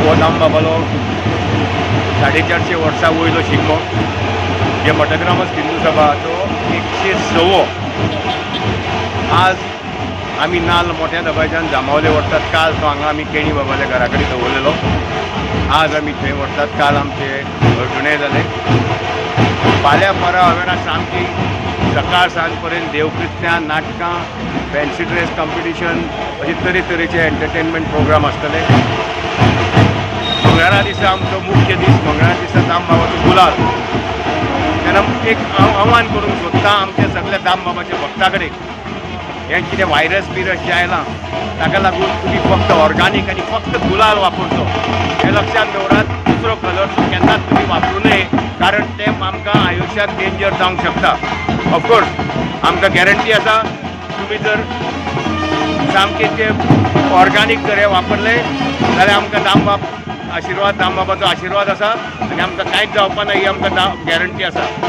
हो दामबाबालो 450 वर्सां वयलो शिगमो जे मठग्रामस हिंदू सभाचो 106वो आज आमी नाल्ल मोठ्या दबाज्यान जामावले व्हरतात। काल तो हांगा आमी केणी बाबाल्या घरा कडेन दवरलेलो, आज आमी थंय व्हरतात। काल आमचे हळदुणे जाले। फाल्यां परां हांवें सामकी सकाळ सांज पर्यंत देवकृत्यां, नाटकां, फॅन्सी ड्रेस कॉम्पिटिशन अशे तरेतरेचे एंटरटेनमेंट प्रोग्राम आसतले। मंगळारा दिसा आमचो मुख्य दीस, मंगळारा दिसा दामबाबाचो गुलाल। तेन्ना एक आव्हान करूंक सोदता आमच्या सगळ्या दामबाबाच्या भक्तां कडेन, हें कितें व्हायरस बिरस जें आयलां ताका लागून तुमी फक्त ऑर्गानीक आनी फक्त गुलाल वापरचो हें लक्षात दवरात। दुसरो कलरचो केन्नाच तुमी वापरूं नये, कारण तें आमकां आयुश्यांत डेंजर जावंक शकता। ऑफकोर्स आमकां गॅरंटी आसा, तुमी जर सामकें तें ऑर्गानीक जर हें वापरलें जाल्यार आमकां दामबाबाचो आशिर्वाद आसा आनी आमकां कांयच जावपा ना ही आमकां गॅरंटी आसा।